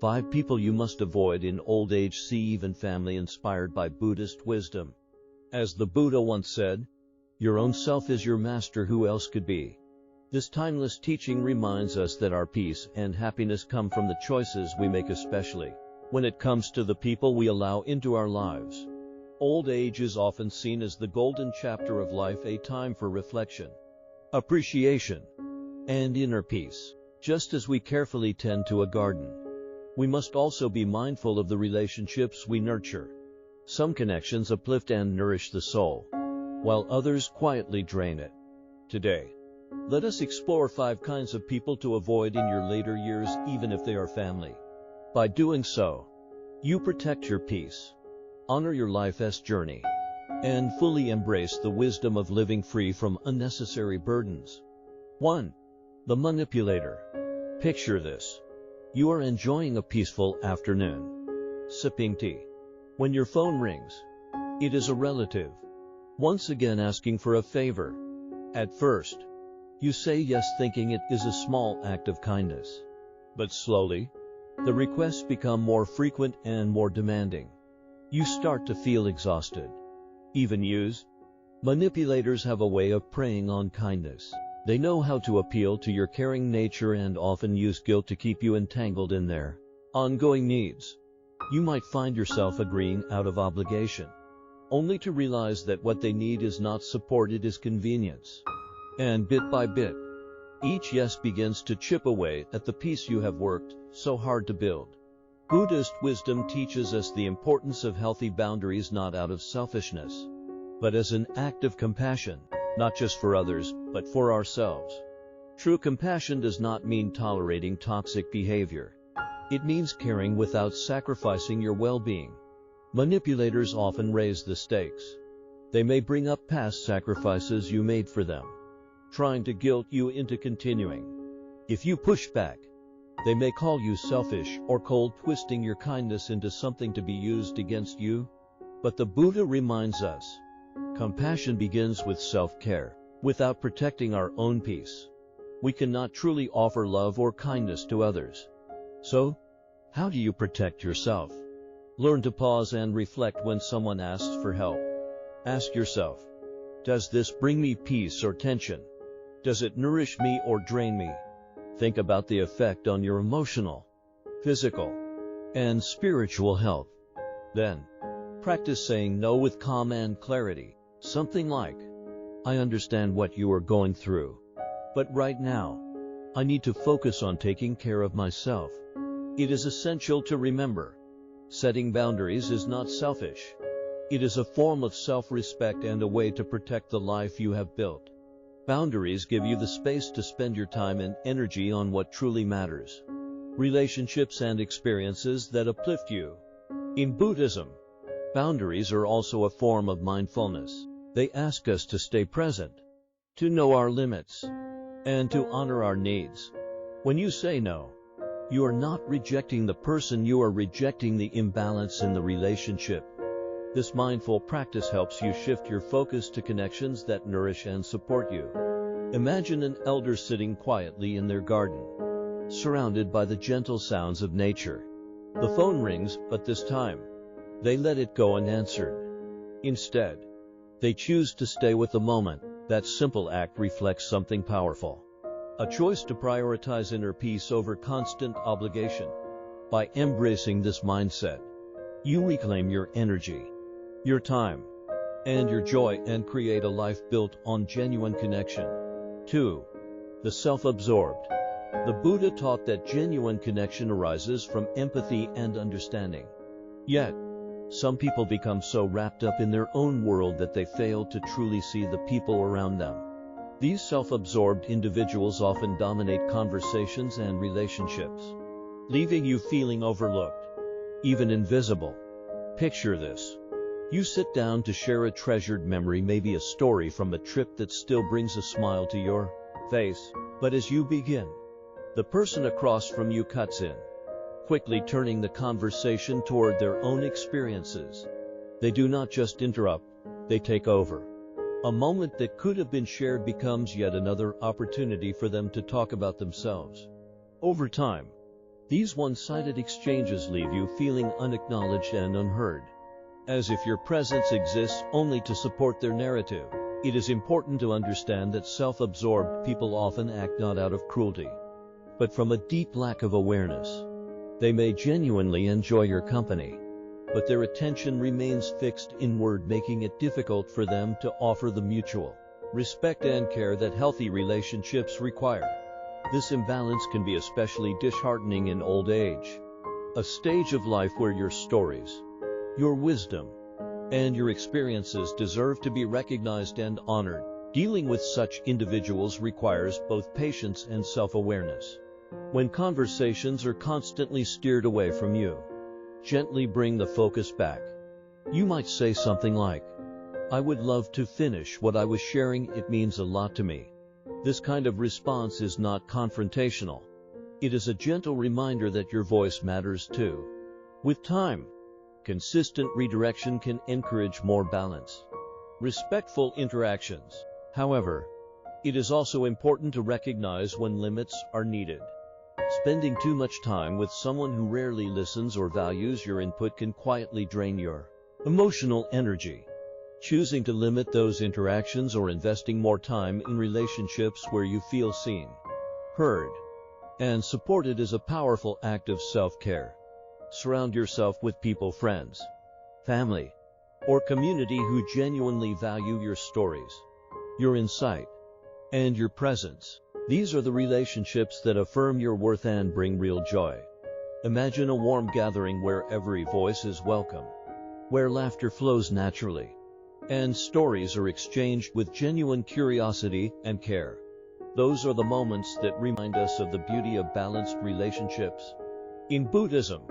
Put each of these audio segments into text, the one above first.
Five people you must avoid in old age. See even family inspired by Buddhist wisdom. As the Buddha once said, your own self is your master, who else could be? This timeless teaching reminds us that our peace and happiness come from the choices we make, especially when it comes to the people we allow into our lives. Old age is often seen as the golden chapter of life, a time for reflection, appreciation, and inner peace. Just as we carefully tend to a garden, we must also be mindful of the relationships we nurture. Some connections uplift and nourish the soul, while others quietly drain it. Today, let us explore 5 kinds of people to avoid in your later years, even if they are family. By doing so, you protect your peace, honor your life's journey, and fully embrace the wisdom of living free from unnecessary burdens. 1. The manipulator. Picture this. You are enjoying a peaceful afternoon, sipping tea, when your phone rings. It is a relative, once again asking for a favor. At first, you say yes, thinking it is a small act of kindness. But slowly, the requests become more frequent and more demanding. You start to feel exhausted. Even used. Manipulators have a way of preying on kindness. They know how to appeal to your caring nature and often use guilt to keep you entangled in their ongoing needs. You might find yourself agreeing out of obligation, only to realize that what they need is not support, it is convenience. And bit by bit, each yes begins to chip away at the peace you have worked so hard to build. Buddhist wisdom teaches us the importance of healthy boundaries, not out of selfishness, but as an act of compassion, not just for others, but for ourselves. True compassion does not mean tolerating toxic behavior. It means caring without sacrificing your well-being. Manipulators often raise the stakes. They may bring up past sacrifices you made for them, trying to guilt you into continuing. If you push back, they may call you selfish or cold, twisting your kindness into something to be used against you. But the Buddha reminds us, compassion begins with self-care. Without protecting our own peace, we cannot truly offer love or kindness to others. So, how do you protect yourself? Learn to pause and reflect when someone asks for help. Ask yourself, does this bring me peace or tension? Does it nourish me or drain me? Think about the effect on your emotional, physical, and spiritual health. Then, practice saying no with calm and clarity. Something like, I understand what you are going through, but right now, I need to focus on taking care of myself. It is essential to remember, setting boundaries is not selfish. It is a form of self-respect and a way to protect the life you have built. Boundaries give you the space to spend your time and energy on what truly matters, relationships and experiences that uplift you. In Buddhism, boundaries are also a form of mindfulness. They ask us to stay present, to know our limits, and to honor our needs. When you say no, you are not rejecting the person, you are rejecting the imbalance in the relationship. This mindful practice helps you shift your focus to connections that nourish and support you. Imagine an elder sitting quietly in their garden, surrounded by the gentle sounds of nature. The phone rings, but this time, they let it go unanswered. Instead, they choose to stay with the moment. That simple act reflects something powerful, a choice to prioritize inner peace over constant obligation. By embracing this mindset, you reclaim your energy, your time, and your joy, and create a life built on genuine connection. 2. The self-absorbed. The Buddha taught that genuine connection arises from empathy and understanding. Yet, some people become so wrapped up in their own world that they fail to truly see the people around them. These self-absorbed individuals often dominate conversations and relationships, leaving you feeling overlooked, even invisible. Picture this. You sit down to share a treasured memory, maybe a story from a trip that still brings a smile to your face. But as you begin, the person across from you cuts in, quickly turning the conversation toward their own experiences. They do not just interrupt, they take over. A moment that could have been shared becomes yet another opportunity for them to talk about themselves. Over time, these one-sided exchanges leave you feeling unacknowledged and unheard, as if your presence exists only to support their narrative. It is important to understand that self-absorbed people often act not out of cruelty, but from a deep lack of awareness. They may genuinely enjoy your company, but their attention remains fixed inward, making it difficult for them to offer the mutual respect and care that healthy relationships require. This imbalance can be especially disheartening in old age, a stage of life where your stories, your wisdom, and your experiences deserve to be recognized and honored. Dealing with such individuals requires both patience and self-awareness. When conversations are constantly steered away from you, gently bring the focus back. You might say something like, "I would love to finish what I was sharing, it means a lot to me." This kind of response is not confrontational. It is a gentle reminder that your voice matters too. With time, consistent redirection can encourage more balance, respectful interactions. However, it is also important to recognize when limits are needed. Spending too much time with someone who rarely listens or values your input can quietly drain your emotional energy. Choosing to limit those interactions or investing more time in relationships where you feel seen, heard, and supported is a powerful act of self-care. Surround yourself with people, friends, family, or community who genuinely value your stories, your insight, and your presence. These are the relationships that affirm your worth and bring real joy. Imagine a warm gathering where every voice is welcome, where laughter flows naturally, and stories are exchanged with genuine curiosity and care. Those are the moments that remind us of the beauty of balanced relationships. In Buddhism,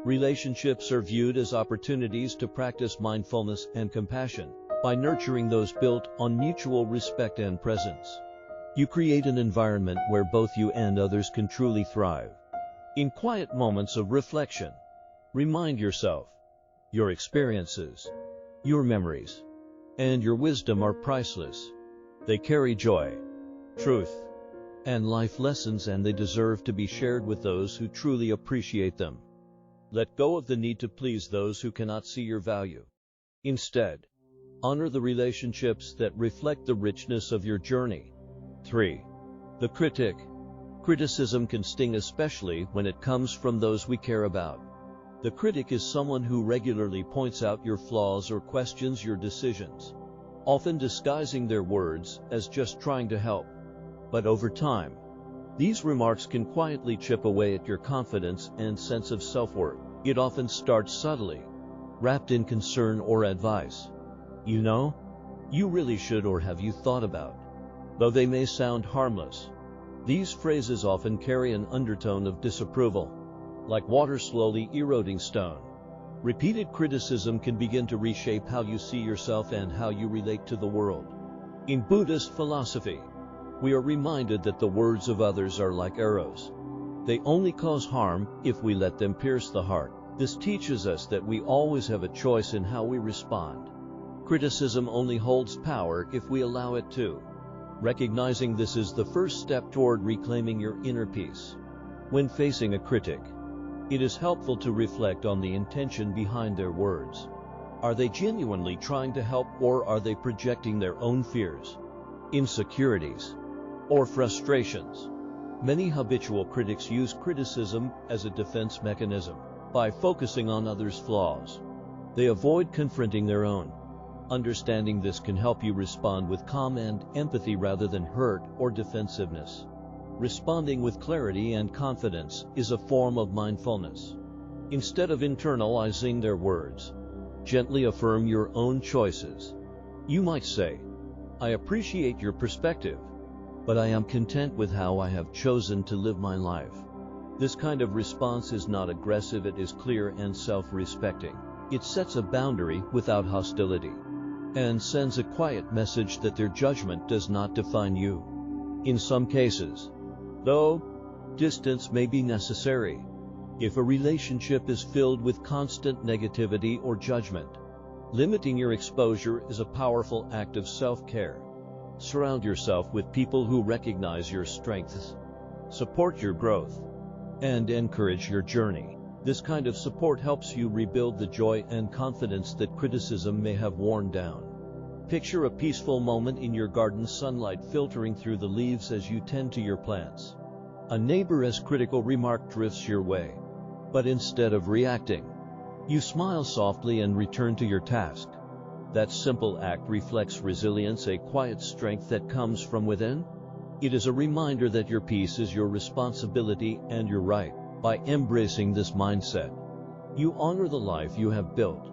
relationships are viewed as opportunities to practice mindfulness and compassion. By nurturing those built on mutual respect and presence, you create an environment where both you and others can truly thrive. In quiet moments of reflection, remind yourself, your experiences, your memories, and your wisdom are priceless. They carry joy, truth, and life lessons, and they deserve to be shared with those who truly appreciate them. Let go of the need to please those who cannot see your value. Instead, honor the relationships that reflect the richness of your journey. 3. The critic. Criticism can sting, especially when it comes from those we care about. The critic is someone who regularly points out your flaws or questions your decisions, often disguising their words as just trying to help. But over time, these remarks can quietly chip away at your confidence and sense of self-worth. It often starts subtly, wrapped in concern or advice. "You know, you really should," or "have you thought about?" Though they may sound harmless, these phrases often carry an undertone of disapproval, like water slowly eroding stone. Repeated criticism can begin to reshape how you see yourself and how you relate to the world. In Buddhist philosophy, we are reminded that the words of others are like arrows. They only cause harm if we let them pierce the heart. This teaches us that we always have a choice in how we respond. Criticism only holds power if we allow it to. Recognizing this is the first step toward reclaiming your inner peace. When facing a critic, it is helpful to reflect on the intention behind their words. Are they genuinely trying to help, or are they projecting their own fears, insecurities, or frustrations? Many habitual critics use criticism as a defense mechanism. By focusing on others' flaws, they avoid confronting their own. Understanding this can help you respond with calm and empathy rather than hurt or defensiveness. Responding with clarity and confidence is a form of mindfulness. Instead of internalizing their words, gently affirm your own choices. You might say, "I appreciate your perspective, but I am content with how I have chosen to live my life." This kind of response is not aggressive, it is clear and self-respecting. It sets a boundary without hostility, and sends a quiet message that their judgment does not define you. In some cases, though, distance may be necessary. If a relationship is filled with constant negativity or judgment, Limiting your exposure is a powerful act of self-care. Surround yourself with people who recognize your strengths, support your growth, and encourage your journey. This kind of support helps you rebuild the joy and confidence that criticism may have worn down. Picture a peaceful moment in your garden, sunlight filtering through the leaves as you tend to your plants. A neighbor's critical remark drifts your way, but instead of reacting, you smile softly and return to your task. That simple act reflects resilience, a quiet strength that comes from within. It is a reminder that your peace is your responsibility and your right. By embracing this mindset, you honor the life you have built.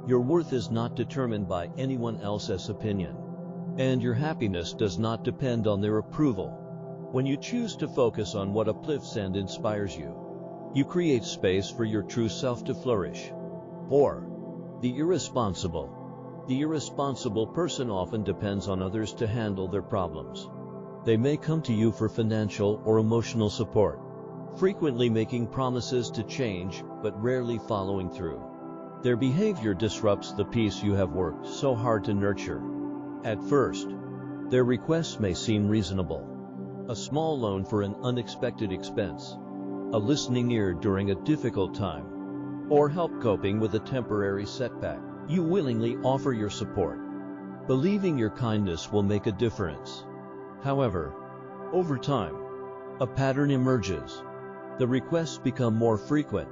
Your worth is not determined by anyone else's opinion, and your happiness does not depend on their approval. When you choose to focus on what uplifts and inspires you, you create space for your true self to flourish. 4. The irresponsible. The irresponsible person often depends on others to handle their problems. They may come to you for financial or emotional support, frequently making promises to change, but rarely following through. Their behavior disrupts the peace you have worked so hard to nurture. At first, their requests may seem reasonable. A small loan for an unexpected expense, a listening ear during a difficult time, or help coping with a temporary setback. You willingly offer your support, believing your kindness will make a difference. However, over time, a pattern emerges. The requests become more frequent,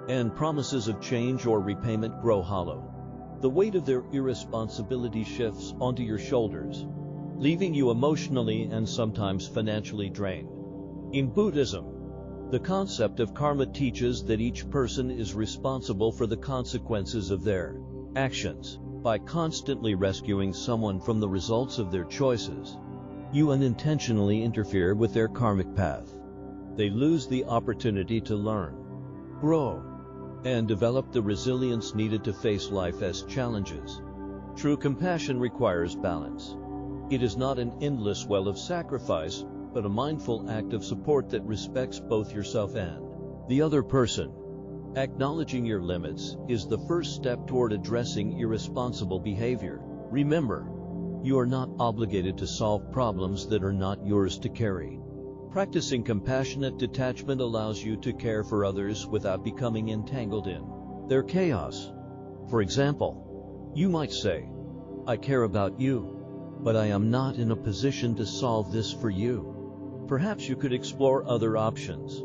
and promises of change or repayment grow hollow. The weight of their irresponsibility shifts onto your shoulders, leaving you emotionally and sometimes financially drained. In Buddhism, the concept of karma teaches that each person is responsible for the consequences of their actions. By constantly rescuing someone from the results of their choices, you unintentionally interfere with their karmic path. They lose the opportunity to learn, grow, and develop the resilience needed to face life as challenges. True compassion requires balance. It is not an endless well of sacrifice, but a mindful act of support that respects both yourself and the other person. Acknowledging your limits is the first step toward addressing irresponsible behavior. Remember, you are not obligated to solve problems that are not yours to carry. Practicing compassionate detachment allows you to care for others without becoming entangled in their chaos. For example, you might say, "I care about you, but I am not in a position to solve this for you." Perhaps you could explore other options.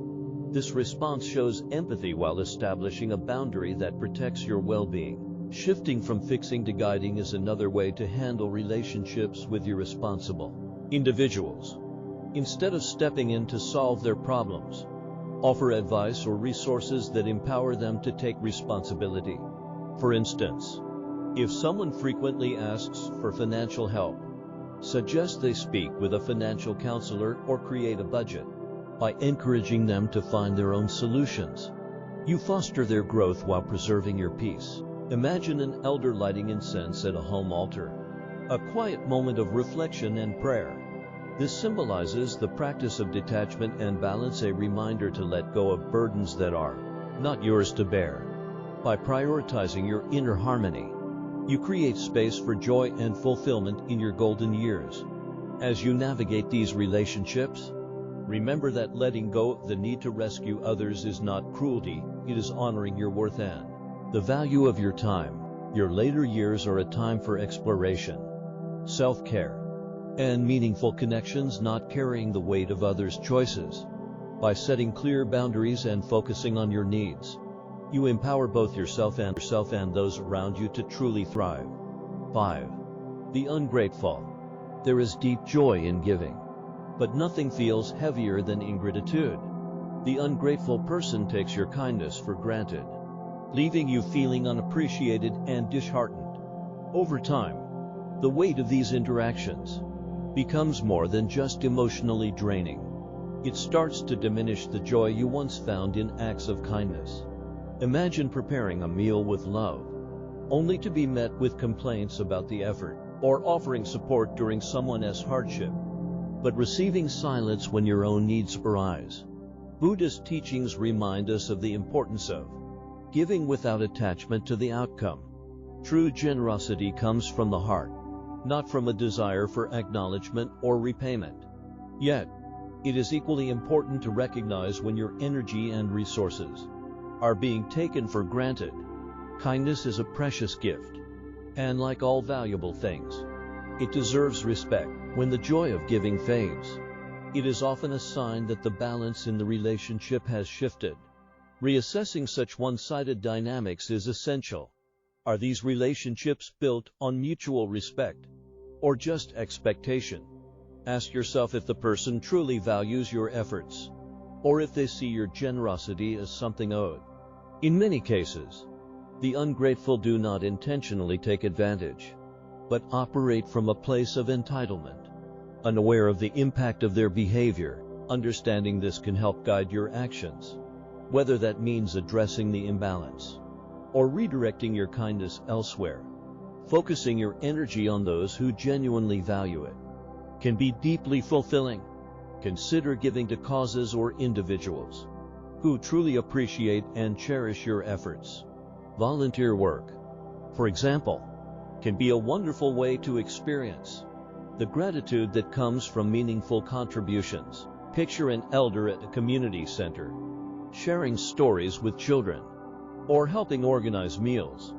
This response shows empathy while establishing a boundary that protects your well-being. Shifting from fixing to guiding is another way to handle relationships with irresponsible individuals. Instead of stepping in to solve their problems, offer advice or resources that empower them to take responsibility. For instance, if someone frequently asks for financial help, suggest they speak with a financial counselor or create a budget. By encouraging them to find their own solutions, you foster their growth while preserving your peace. Imagine an elder lighting incense at a home altar, a quiet moment of reflection and prayer. This symbolizes the practice of detachment and balance, a reminder to let go of burdens that are not yours to bear. By prioritizing your inner harmony, you create space for joy and fulfillment in your golden years. As you navigate these relationships, remember that letting go of the need to rescue others is not cruelty, it is honoring your worth and the value of your time. Your later years are a time for exploration, self-care, and meaningful connections, not carrying the weight of others' choices. By setting clear boundaries and focusing on your needs, you empower both yourself and those around you to truly thrive. 5. The ungrateful. There is deep joy in giving, but nothing feels heavier than ingratitude. The ungrateful person takes your kindness for granted, leaving you feeling unappreciated and disheartened. Over time, the weight of these interactions becomes more than just emotionally draining. It starts to diminish the joy you once found in acts of kindness. Imagine preparing a meal with love, only to be met with complaints about the effort, or offering support during someone's hardship, but receiving silence when your own needs arise. Buddhist teachings remind us of the importance of giving without attachment to the outcome. True generosity comes from the heart, not from a desire for acknowledgement or repayment. Yet, it is equally important to recognize when your energy and resources are being taken for granted. Kindness is a precious gift, and like all valuable things, it deserves respect. When the joy of giving fades, it is often a sign that the balance in the relationship has shifted. Reassessing such one-sided dynamics is essential. Are these relationships built on mutual respect or just expectation? Ask yourself if the person truly values your efforts, or if they see your generosity as something owed. In many cases, the ungrateful do not intentionally take advantage, but operate from a place of entitlement. Unaware of the impact of their behavior, understanding this can help guide your actions, whether that means addressing the imbalance or redirecting your kindness elsewhere. Focusing your energy on those who genuinely value it can be deeply fulfilling. Consider giving to causes or individuals who truly appreciate and cherish your efforts. Volunteer work, for example, can be a wonderful way to experience the gratitude that comes from meaningful contributions. Picture an elder at a community center, sharing stories with children, or helping organize meals.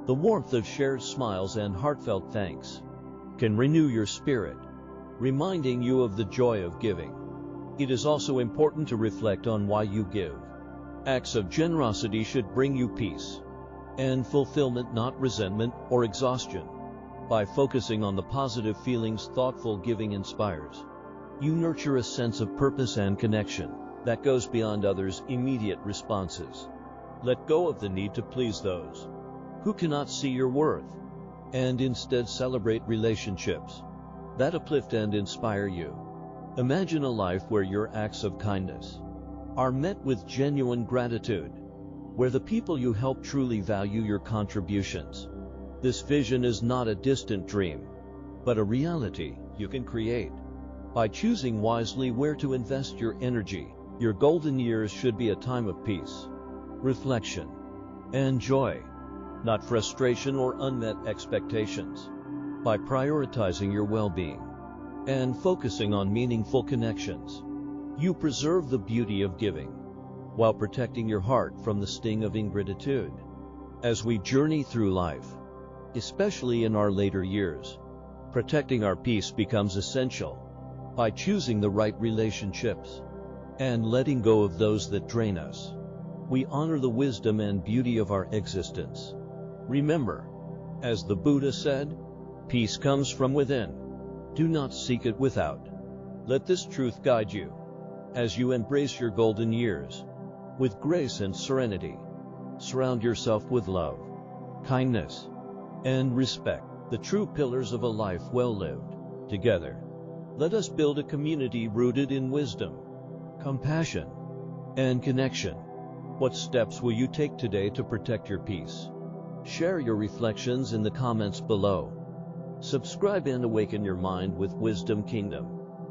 The warmth of shared smiles and heartfelt thanks can renew your spirit, reminding you of the joy of giving. It is also important to reflect on why you give. Acts of generosity should bring you peace and fulfillment, not resentment or exhaustion. By focusing on the positive feelings thoughtful giving inspires, you nurture a sense of purpose and connection that goes beyond others' immediate responses. Let go of the need to please those who cannot see your worth, and instead celebrate relationships that uplift and inspire you. Imagine a life where your acts of kindness are met with genuine gratitude, where the people you help truly value your contributions. This vision is not a distant dream, but a reality you can create. By choosing wisely where to invest your energy, your golden years should be a time of peace, reflection, and joy, not frustration or unmet expectations. By prioritizing your well-being and focusing on meaningful connections, you preserve the beauty of giving, while protecting your heart from the sting of ingratitude. As we journey through life, especially in our later years, protecting our peace becomes essential. By choosing the right relationships and letting go of those that drain us, we honor the wisdom and beauty of our existence. Remember, as the Buddha said, peace comes from within. Do not seek it without. Let this truth guide you as you embrace your golden years with grace and serenity. Surround yourself with love, kindness, and respect, the true pillars of a life well lived. Together, let us build a community rooted in wisdom, compassion, and connection. What steps will you take today to protect your peace? Share your reflections in the comments below. Subscribe and awaken your mind with Wisdom Kingdom.